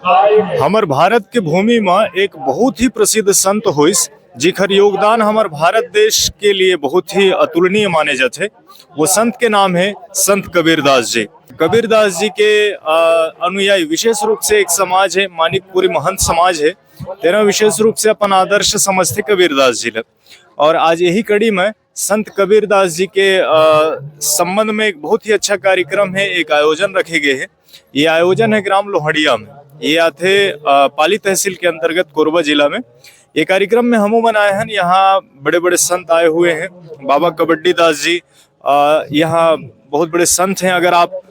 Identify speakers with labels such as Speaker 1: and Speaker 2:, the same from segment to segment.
Speaker 1: हमर भारत के भूमि में एक बहुत ही प्रसिद्ध संत होइस जिकर योगदान हमार भारत देश के लिए बहुत ही अतुलनीय माने जाते। वो संत के नाम है संत कबीरदास जी। कबीरदास जी के अनुयायी विशेष रूप से एक समाज है, मानिकपुरी महंत समाज है, तेरा विशेष रूप से अपन आदर्श समझते कबीरदास जी लग। और आज यही कड़ी में संत कबीरदास जी के संबंध में एक बहुत ही अच्छा कार्यक्रम है, एक आयोजन रखे गए हैं। ये आयोजन है ग्राम लोहड़िया में, ये आते पाली तहसील के अंतर्गत कोरबा जिला में। ये कार्यक्रम में हमू बनाए हैं, यहाँ बड़े बड़े संत आए हुए हैं। बाबा कबड्डी दास जी यहाँ बहुत बड़े संत हैं। अगर आप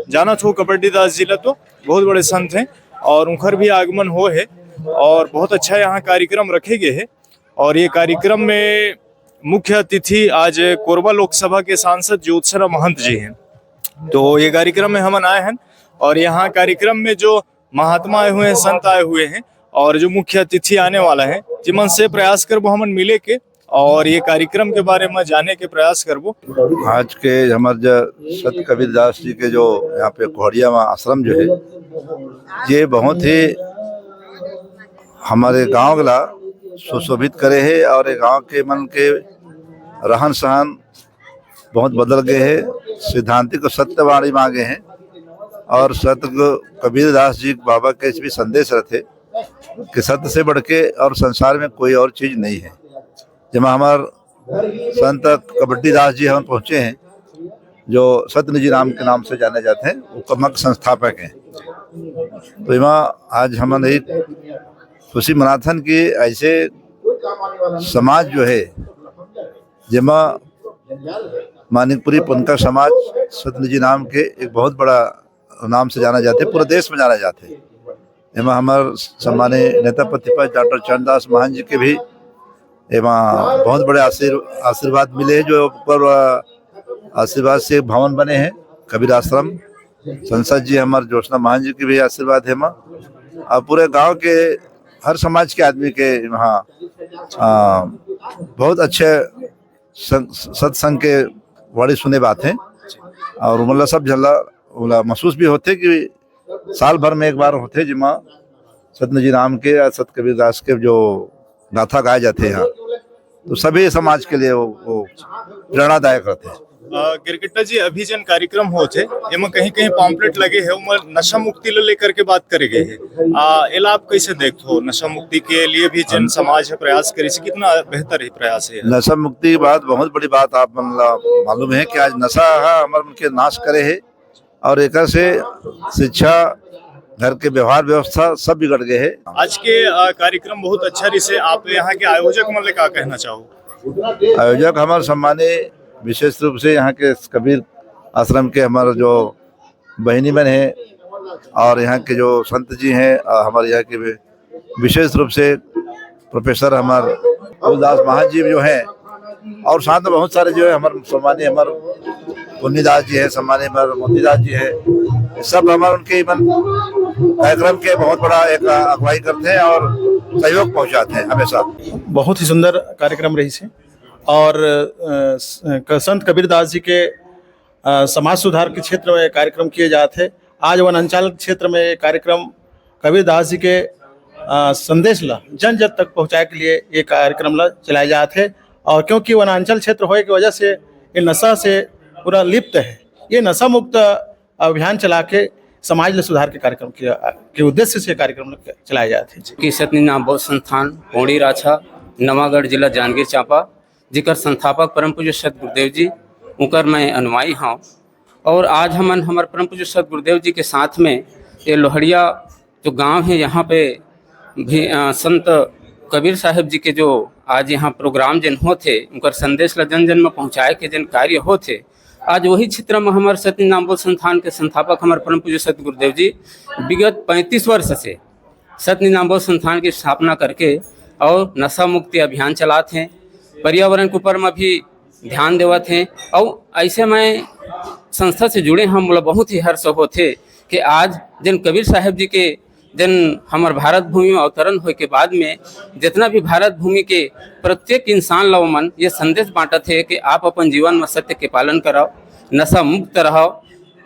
Speaker 1: जाना हो कबड्डी दास जी तो बहुत बड़े संत हैं और उनकर भी आगमन हो है और बहुत अच्छा यहाँ कार्यक्रम रखे गए हैं। और ये कार्यक्रम में मुख्य अतिथि आज कोरबा लोकसभा के सांसद ज्योत्सना महंत जी हैं। तो ये कार्यक्रम में हम आए हैं और यहाँ कार्यक्रम में जो महात्मा आए हुए हैं, संत आए हुए हैं और जो मुख्य अतिथि आने वाला है, जिमन से प्रयास करबो हमन मिले के और ये कार्यक्रम के बारे में जाने के प्रयास करबो।
Speaker 2: आज के हमारे जो संत कबीरदास जी के जो यहाँ पे कोहड़िया में आश्रम जो है, ये बहुत ही हमारे गांव गला सुशोभित करे है और गांव के मन के रहन सहन बहुत बदल गए हैं। सिद्धांतिक सत्यवाणी मांगे हैं और संत कबीरदास जी बाबा के भी संदेश रहते कि सत्य से बढ़ के और संसार में कोई और चीज नहीं है। जब हमार संत कबड्डी दास जी हम पहुँचे हैं, जो सतनिजी राम के नाम से जाने जाते हैं, वो कमक संस्थापक हैं। तो यहाँ आज हम एक खुशी मनाथन कि ऐसे समाज जो है, जिमा मानिकपुरी पुनका समाज सतनिजी नाम के एक बहुत बड़ा नाम से जाना जाते, पूरे देश में जाना जाते। एवं हमारे सम्मानित नेता प्रतिपक्ष डॉक्टर चरणदास महंत जी के भी एवं बहुत बड़े आशीर्वाद मिले हैं, जो ऊपर आशीर्वाद से भवन बने हैं कबीर आश्रम। संसद जी हमारे ज्योत्सना महंत जी के भी आशीर्वाद है माँ, और पूरे गांव के हर समाज के आदमी के वहाँ बहुत अच्छे सत्संग के बड़ी सुने बात हैं। और मतलब सब झल्ला महसूस भी होते कि साल भर में एक बार होते जिमा सतनिजी राम के या सत कबीरदास के जो गाथा गाए जाते हैं यहाँ, तो सभी समाज के लिए वो प्रेरणादायक रहते हैं।
Speaker 1: गिरगिट्टा जी, अभी जन कार्यक्रम होते एમાં कहीं कहीं पॉम्पलेट लगे है, उमर नशा मुक्ति ले लेकर के बात करे गए है। एला आप कैसे देखते हो? नशा मुक्ति के लिए भी जन समाज है प्रयास करे से कितना बेहतर है प्रयास है?
Speaker 2: नशा मुक्ति की बात बहुत बड़ी बात आप मालूम है कि आज नशा हमारे मन के नाश करे है और एक से शिक्षा, घर के व्यवहार व्यवस्था सब बिगड़ गए है।
Speaker 1: आज के कार्यक्रम बहुत अच्छा रही से, आप यहाँ के आयोजक मतलब क्या कहना चाहो?
Speaker 2: आयोजक हमारे सम्मानित विशेष रूप से यहाँ के कबीर आश्रम के हमारे जो बहनी बहन है और यहाँ के जो संत जी हैं, हमारे यहाँ के विशेष रूप से प्रोफेसर हमारे गुरुदास महंत जी जो हैं, और साथ में बहुत सारे जो है हमारे सम्मानीय हमारे पुण्यदास जी है, सम्मानीय हमारे मोतीदास जी है, सब हमारे उनके कार्यक्रम के बहुत बड़ा एक अगुवाई करते हैं और सहयोग पहुँचाते हैं हमेशा।
Speaker 3: बहुत ही सुंदर कार्यक्रम रही से और संत कबीरदास जी के समाज सुधार के क्षेत्र में कार्यक्रम किए जाते। आज वनांचल क्षेत्र में कार्यक्रम कबीरदास जी के संदेश ला जन जन तक पहुंचाए के लिए ये कार्यक्रम ला चलाए जाते। और क्योंकि वनांचल क्षेत्र होने की वजह से ये नशा से पूरा लिप्त है, ये नशा मुक्त अभियान चला के समाज ले सुधार के कार्यक्रम के उद्देश्य से कार्यक्रम चलाए जाते हैं।
Speaker 4: कि सतनिजी नाम बौद्ध संस्थान पौड़ी राछा नवागढ़ जिला जांजगीर चांपा, जिकर संस्थापक परम पूज्य सत गुरुदेव जी, उनकर मैं अनुयायी हूँ। और आज हमन हमारे परम पूज्य सत गुरुदेव जी के साथ में ये लोहड़िया जो गांव है, यहाँ पे भी संत कबीर साहब जी के जो आज यहाँ प्रोग्राम जिन होते, उनकर संदेश ला जन जन में पहुँचाए के जन कार्य होते, आज वही क्षेत्र में हमारे सतनिजी नाम बौद्ध संस्थान के संस्थापक हमारे परम पूज्य सत गुरुदेव जी विगत 35 वर्ष से सतनिजी नाम बौद्ध संस्थान की स्थापना करके और नशा मुक्ति अभियान चलाते हैं, पर्यावरण के ऊपर में भी ध्यान देवत हैं। और ऐसे में संस्था से जुड़े हम बोला बहुत ही हर्ष होते कि आज जन कबीर साहब जी के जन हमारे भारत भूमि में अवतरण होने के बाद में जितना भी भारत भूमि के प्रत्येक इंसान ला मन ये संदेश बांटत है कि आप अपन जीवन में सत्य के पालन कराओ, नशा मुक्त रहो।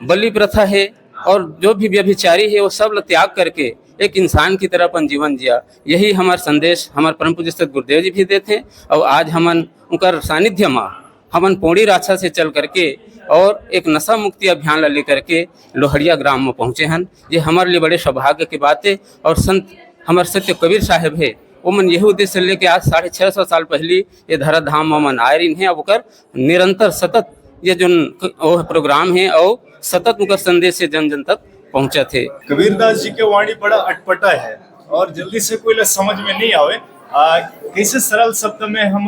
Speaker 4: बलि प्रथा है और जो भी व्यभिचारी है वो सब त्याग करके एक इंसान की तरह अपन जीवन जिया। यही हमार संदेश हमारे परम पूज्य सत गुरुदेव जी भी देते हैं। और आज हमन उनकर सानिध्य में हमन पौड़ी राछा से चल करके और एक नशा मुक्ति अभियान ला लेकर के लोहड़िया ग्राम में पहुँचे हैं। ये हमारे लिए बड़े सौभाग्य की बात है। और संत हमारे सत्य कबीर साहब है वो मन यही उद्देश्य लेके आज 650 साल पहले ये धरा धाम में मन आए रही हैं। अब ओकर निरंतर सतत ये जो प्रोग्राम है और सतत उनका संदेश से जन जन तक पहुँचा थे।
Speaker 1: कबीरदास जी के वाणी बड़ा अटपटा है और जल्दी से कोई ला समझ में नहीं आवे। कैसे सरल शब्द में हम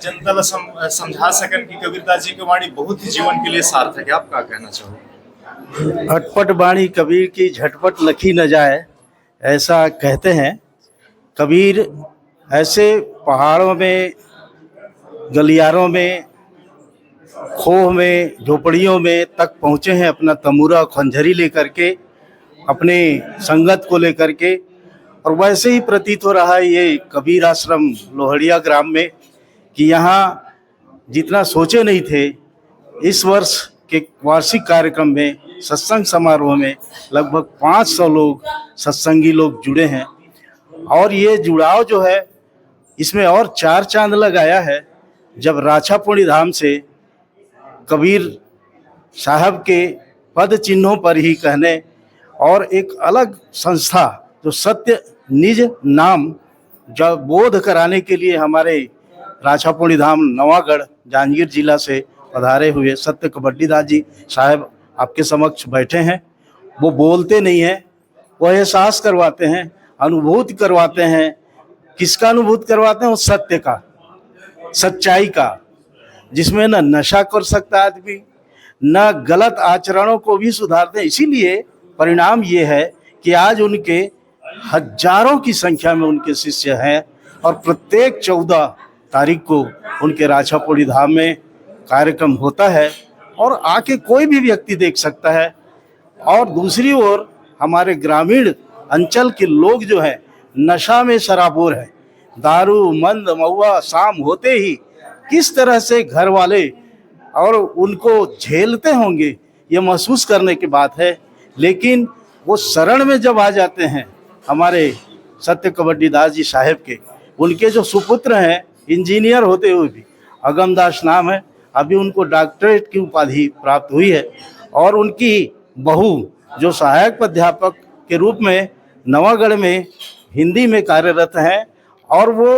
Speaker 1: जनता ला समझा सकन कि कबीरदास जी की वाणी बहुत ही जीवन के लिए सार्थक है। आप क्या कहना चाहोगे?
Speaker 5: अटपट बाणी कबीर की झटपट लखी न जाए, ऐसा कहते हैं। कबीर ऐसे पहाड़ों में, गलियारों में, खोह में, झोपड़ियों में तक पहुँचे हैं अपना तमूरा खंजरी लेकर के, अपने संगत को लेकर के। और वैसे ही प्रतीत हो रहा है ये कबीर आश्रम लोहड़िया ग्राम में कि यहाँ जितना सोचे नहीं थे, इस वर्ष के वार्षिक कार्यक्रम में सत्संग समारोह में लगभग 500 लोग सत्संगी लोग जुड़े हैं। और ये जुड़ाव जो है इसमें और 4 चांद लगाया है जब राछा पौड़ी धाम से कबीर साहब के पद चिन्हों पर ही कहने और एक अलग संस्था जो सत्य निज नाम जब बोध कराने के लिए हमारे राछा पौड़ी धाम नवागढ़ जांजगीर जिला से पधारे हुए सत्य कबड्डीदास जी साहब आपके समक्ष बैठे हैं। वो बोलते नहीं हैं, वो एहसास करवाते हैं, अनुभूति करवाते हैं। किसका अनुभूति करवाते हैं? वो सत्य का, सच्चाई का, जिसमें न नशा कर सकता आदमी, न गलत आचरणों को भी सुधारते हैं। इसीलिए परिणाम ये है कि आज उनके हजारों की संख्या में उनके शिष्य हैं और प्रत्येक 14 तारीख को उनके राछा पौड़ी धाम में कार्यक्रम होता है और आके कोई भी व्यक्ति देख सकता है। और दूसरी ओर हमारे ग्रामीण अंचल के लोग जो हैं नशा में शराबोर हैं। दारू, मंद, महुआ शाम होते ही किस तरह से घर वाले और उनको झेलते होंगे ये महसूस करने की बात है। लेकिन वो शरण में जब आ जाते हैं हमारे सत्य कबड्डीदास जी साहब के, उनके जो सुपुत्र हैं इंजीनियर होते हुए भी, अगमदास नाम है, अभी उनको डॉक्टरेट की उपाधि प्राप्त हुई है। और उनकी बहू जो सहायक प्राध्यापक के रूप में नवागढ़ में हिंदी में कार्यरत हैं और वो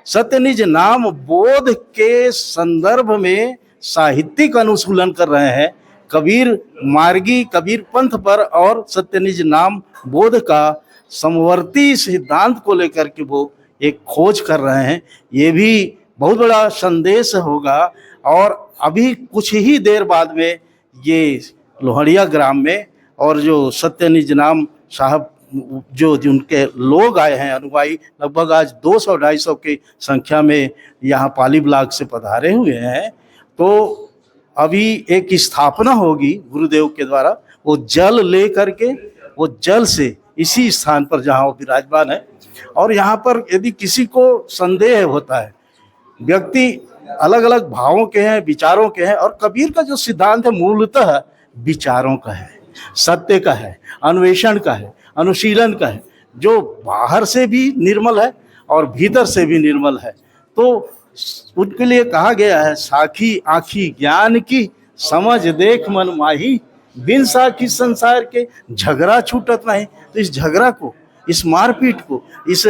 Speaker 5: सत्य निज नाम बोध के संदर्भ में साहित्यिक अनुकूलन कर रहे हैं। कबीर मार्गी, कबीर पंथ पर और सत्य निज नाम बोध का समवर्ती सिद्धांत को लेकर के वो एक खोज कर रहे हैं। ये भी बहुत बड़ा संदेश होगा। और अभी कुछ ही देर बाद में ये लोहड़िया ग्राम में और जो सत्य निज नाम साहब जो जिनके लोग आए हैं अनुयायी, लगभग आज 200-250 की संख्या में यहाँ पाली ब्लॉक से पधारे हुए हैं। तो अभी एक स्थापना होगी गुरुदेव के द्वारा, वो जल ले करके, वो जल से इसी स्थान पर जहाँ वो विराजमान है। और यहाँ पर यदि किसी को संदेह होता है, व्यक्ति अलग अलग भावों के हैं, विचारों के हैं, और कबीर का जो सिद्धांत है मूलतः विचारों का है, सत्य का है, अन्वेषण का है, अनुशीलन का है, जो बाहर से भी निर्मल है और भीतर से भी निर्मल है। तो उनके लिए कहा गया है, साखी आँखी ज्ञान की, समझ देख मन माही, बिन साखी संसार के झगड़ा छूटत नहीं। तो इस झगड़ा को, इस मारपीट को, इस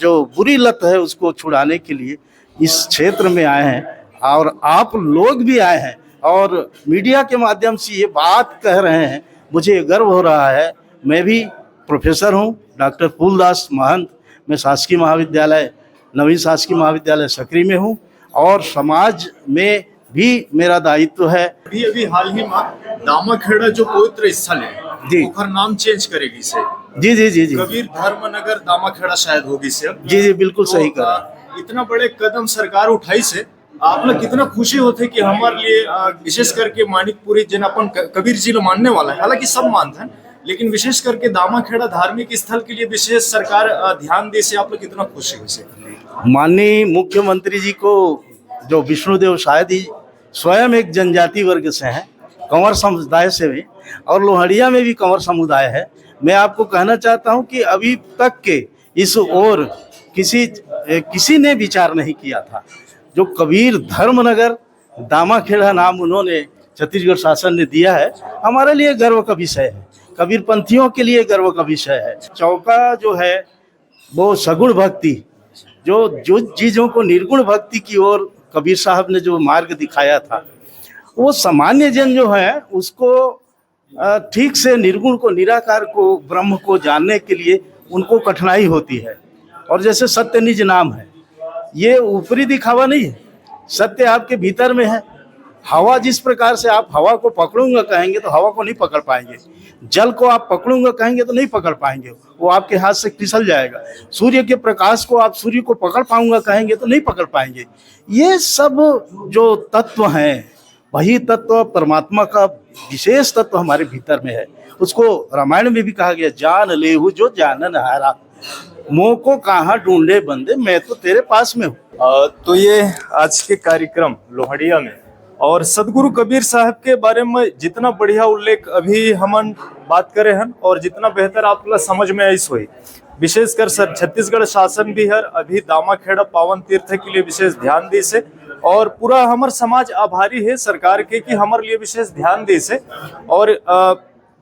Speaker 5: जो बुरी लत है उसको छुड़ाने के लिए इस क्षेत्र में आए हैं। और आप लोग भी आए हैं और मीडिया के माध्यम से ये बात कह रहे हैं, मुझे गर्व हो रहा है। मैं भी प्रोफेसर हूँ, डॉक्टर फूलदास महंत। मैं शासकीय महाविद्यालय, नवीन शासकीय महाविद्यालय सकरी में हूँ और समाज में भी मेरा दायित्व है।
Speaker 1: अभी हाल ही में दामाखेड़ा जो पवित्र स्थल है
Speaker 5: जी,
Speaker 1: ओकर नाम चेंज करेगी से।
Speaker 5: जी जी जी जी,
Speaker 1: कबीर धर्मनगर दामाखेड़ा शायद होगी से।
Speaker 5: जी जी, बिल्कुल सही कहा।
Speaker 1: इतना बड़े कदम सरकार उठाई से आप लोग कितना खुशी होते कि हमारे लिए विशेष करके मानिकपुरी जिन अपन कबीर जी लो मानने वाला है, हालांकि सब मानते हैं, लेकिन विशेष करके दामाखेड़ा धार्मिक स्थल के लिए विशेष सरकार ध्यान दे से आप लोग कितना खुशी हुई से।
Speaker 5: माननीय मुख्यमंत्री जी को, जो विष्णुदेव शायद ही स्वयं एक जनजाति वर्ग से हैं, कंवर समुदाय से भी, और लोहड़िया में भी कंवर समुदाय है। मैं आपको कहना चाहता हूं कि अभी तक के इस ओर किसी ने विचार नहीं किया था। जो कबीर धर्मनगर दामाखेड़ा नाम उन्होंने छत्तीसगढ़ शासन ने दिया है, हमारे लिए गर्व का विषय है, कबीर पंथियों के लिए गर्व का विषय है। चौका जो है वो सगुण भक्ति, जो चीज़ों को निर्गुण भक्ति की ओर कबीर साहब ने जो मार्ग दिखाया था, वो सामान्य जन जो है उसको ठीक से निर्गुण को, निराकार को, ब्रह्म को जानने के लिए उनको कठिनाई होती है। और जैसे सत्य निज नाम है, ये ऊपरी दिखावा नहीं है, सत्य आपके भीतर में है। हवा जिस प्रकार से आप हवा को पकड़ूंगा कहेंगे तो हवा को नहीं पकड़ पाएंगे, जल को आप पकड़ूंगा कहेंगे तो नहीं पकड़ पाएंगे, वो आपके हाथ से फिसल जाएगा। सूर्य के प्रकाश को आप सूर्य को पकड़ पाऊंगा कहेंगे तो नहीं पकड़ पाएंगे। ये सब जो तत्व हैं, वही तत्व परमात्मा का विशेष तत्व हमारे भीतर में है। उसको रामायण में भी कहा गया, जान लेहु जो जानन हारा, मोह को कहाँ ढूंढे बंदे, मैं तो तेरे पास में हूँ।
Speaker 1: तो ये आज के कार्यक्रम लोहड़िया में और सदगुरु कबीर साहब के बारे में जितना बढ़िया उल्लेख अभी हमन बात करे हैं और जितना बेहतर आपला समझ में आई हुई, विशेषकर सर छत्तीसगढ़ शासन भी है अभी दामाखेड़ा पावन तीर्थ के लिए विशेष ध्यान दी से, और पूरा हमार समाज आभारी है सरकार के कि हमारे लिए विशेष ध्यान दी से। और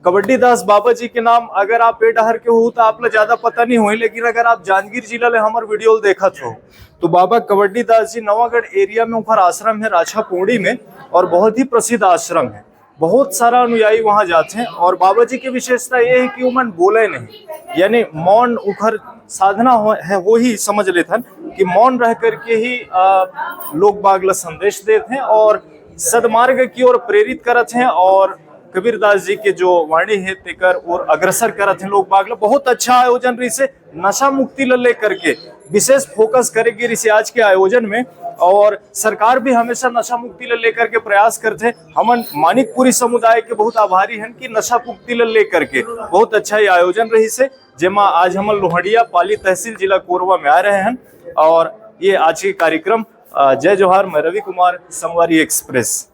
Speaker 1: कबड्डी दास बाबा जी के नाम अगर आप ए डहर के हो तो आपला ज्यादा पता नहीं हुई, लेकिन अगर आप जांजगीर जिला ले हमार वीडियो देखत हो तो बाबा कबड्डी दास जी नवागढ़ एरिया में ऊपर आश्रम है राछा पोड़ी में, और बहुत ही प्रसिद्ध आश्रम है, बहुत सारा अनुयायी वहां जाते हैं। और बाबा जी की विशेषता ये है कि उमन बोले नहीं, यानी मौन उखर साधना है वो ही समझ लेते हैं कि मौन रह करके ही लोग बागला संदेश देते हैं और सदमार्ग की ओर प्रेरित करते हैं। और कबीर दास जी के जो वाणी है तेकर और अग्रसर करत हैं लोग बागला। बहुत अच्छा आयोजन रही से नशा मुक्ति ले करके विशेष फोकस करेगी रिसे आज के आयोजन में, और सरकार भी हमेशा नशा मुक्ति ले करके प्रयास करते हैं। हमन मानिकपुरी समुदाय के बहुत आभारी हैं कि नशा मुक्ति ले करके बहुत अच्छा ये आयोजन रही से, जेमा आज हम लोहड़िया पाली तहसील जिला कोरबा में आ रहे हैं। और ये आज के कार्यक्रम जय जोहार, मैं रवि कुमार, संगवारी एक्सप्रेस।